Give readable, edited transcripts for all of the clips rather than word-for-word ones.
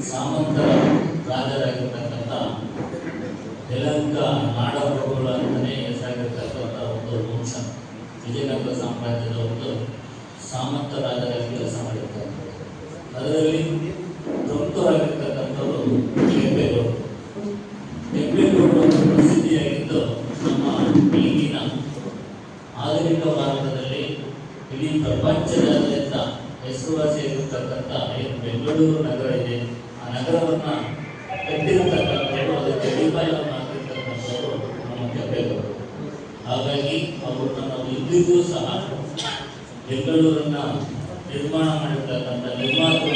ಸಾಮಂತರ ರಾಜರಾಗಿರ್ತಕ್ಕಂಥ ಯಲಹಂಕ ನಾಡಪ್ರಭುಗಳು ಅಂತಲೇ ಹೆಸರಾಗಿರ್ತಕ್ಕಂಥ ಒಂದು ವಂಶ. ವಿಜಯನಗರ ಸಾಮ್ರಾಜ್ಯದ ಒಂದು ಸಾಮಂತ ರಾಜರಾಗಿ ಕೆಲಸ ಮಾಡಿರ್ತಾರೆ. ಅದರಲ್ಲಿ ಪ್ರಮುಖವಾಗಿರ್ತಕ್ಕಂಥವರು ಕೆಂಪೇಗೌಡರು. ಕೆಂಪೇಗೌಡರು ಪ್ರಸಿದ್ಧಿಯಾಗಿದ್ದು ನಮ್ಮ ಈಗಿನ ಆಧುನಿಕ ಭಾರತದಲ್ಲಿ ಇಡೀ ಪ್ರಪಂಚದಾದ್ಯಂತ ಹೆಸರುವಾಸಿಯಾಗಿರ್ತಕ್ಕಂಥ ಏನು ಬೆಂಗಳೂರು ನಗರ ಇದೆ, ಆ ನಗರವನ್ನು ಕಟ್ಟಿರ್ತಕ್ಕಂಥವರು, ಅದಕ್ಕೆ ಅಡಿಪಾಯವನ್ನು ಹಾಕಿರ್ತಕ್ಕಂಥವರು ನಮ್ಮ ಕೆಂಪೇಗೌಡರು. ಹಾಗಾಗಿ ಅವರನ್ನು ನಾವು ಇಂದಿಗೂ ಸಹ ಬೆಂಗಳೂರನ್ನ ನಿರ್ಮಾಣ ಮಾಡಿರ್ತಕ್ಕಂಥ ನಿರ್ಮಾತೃ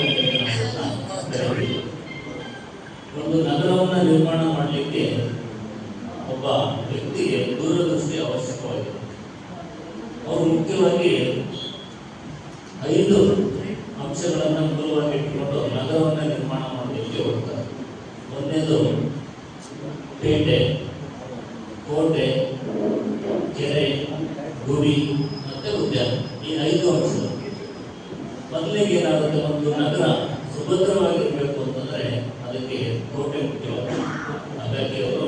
ಒಂದು ನಗರವನ್ನು ನಿರ್ಮಾಣ ಮಾಡಲಿಕ್ಕೆ ಒಬ್ಬ ವ್ಯಕ್ತಿಗೆ ದೂರದೃಷ್ಟಿ ಅವಶ್ಯಕವಾಗಿದೆ. ಅವರು ಮುಖ್ಯವಾಗಿ 5 ಅಂಶಗಳನ್ನು ಮೂಲವಾಗಿ ಇಟ್ಟುಕೊಂಡು ನಗರವನ್ನು ನಿರ್ಮಾಣ ಮಾಡಲಿಕ್ಕೆ ಹೋಗ್ತಾರೆ. ಒಂದನೇದು ಪೇಟೆ, ಕೋಟೆ, ಕೆರೆ, ಗುಡಿ ಮತ್ತೆ ಉದ್ಯಾನ. ಈ 5 ಅಂಶಗಳು. ಮೊದಲಿಗೆ ಏನಾಗುತ್ತೆ, ಒಂದು ನಗರ ಸುಭದ್ರವಾಗಿರಬೇಕು ಅಂತಂದ್ರೆ ಅದಕ್ಕೆ ಕೋಟೆ ಮುಖ್ಯವಾಗಿದೆ. ಹಾಗಾಗಿ ಅವರು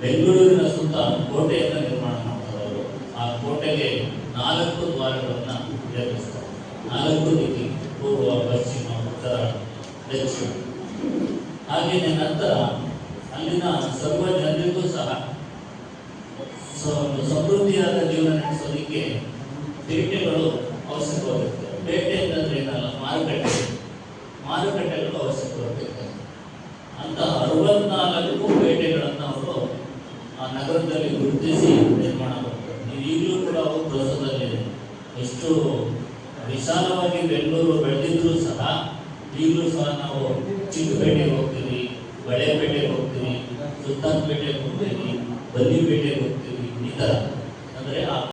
ಬೆಂಗಳೂರಿನ ಸುತ್ತ ಕೋಟೆಯನ್ನು ನಿರ್ಮಾಣ ಮಾಡ್ತಾರೆ. ಅವರು ಆ ಕೋಟೆಗೆ 4 ದ್ವಾರಗಳನ್ನು ನಿರ್ಮಿಸ್ತಾರೆ. 4 ದಿಕ್ಕಿ, ಪೂರ್ವ, ಪಶ್ಚಿಮ, ಉತ್ತರ, ದಕ್ಷಿಣ. ಹಾಗೆಯೇ ನಂತರ ಅಲ್ಲಿನ ಸರ್ವ ಜನರಿಗೂ ಸಹ ಸಮೃದ್ಧಿಯಾದ ಜೀವನ ನಡೆಸೋದಕ್ಕೆ ಪೇಟೆಗಳು ಅವಶ್ಯಕವಾಗಿರ್ತವೆ. ಪೇಟೆ ಅಂತಂದ್ರೆ ಏನಲ್ಲ, ಮಾರುಕಟ್ಟೆಗಳು ಅವಶ್ಯಕವಾಗಿರ್ತವೆ. ಅಂತ 64 ಪೇಟೆಗಳನ್ನು ಅವರು ಆ ನಗರದಲ್ಲಿ ಗುರುತಿಸಿ ನಿರ್ಮಾಣ ಮಾಡ್ತಾರೆ. ಈಗಲೂ ಕೂಡ ಅವು ಪ್ರಸ್ತುತದಲ್ಲಿದೆ. ಎಷ್ಟು ವಿಶಾಲವಾಗಿ ಬೆಂಗಳೂರು ಬೆಳೆದಿದ್ರು ಸಹ ಈಗಲೂ ಸಹ ನಾವು ಚಿಕ್ಕಪೇಟೆಗೆ ಹೋಗ್ತೀವಿ, ಬಳೆಪೇಟೆಗೆ ಹೋಗ್ತೀವಿ, ಸುಲ್ತಾನ್ಪೇಟೆಗೆ ಹೋಗ್ತೀವಿ, ಬನ್ನಿಪೇಟೆಗೆ ಹೋಗ್ತೀವಿ. ಈ ಥರ ಅಂದರೆ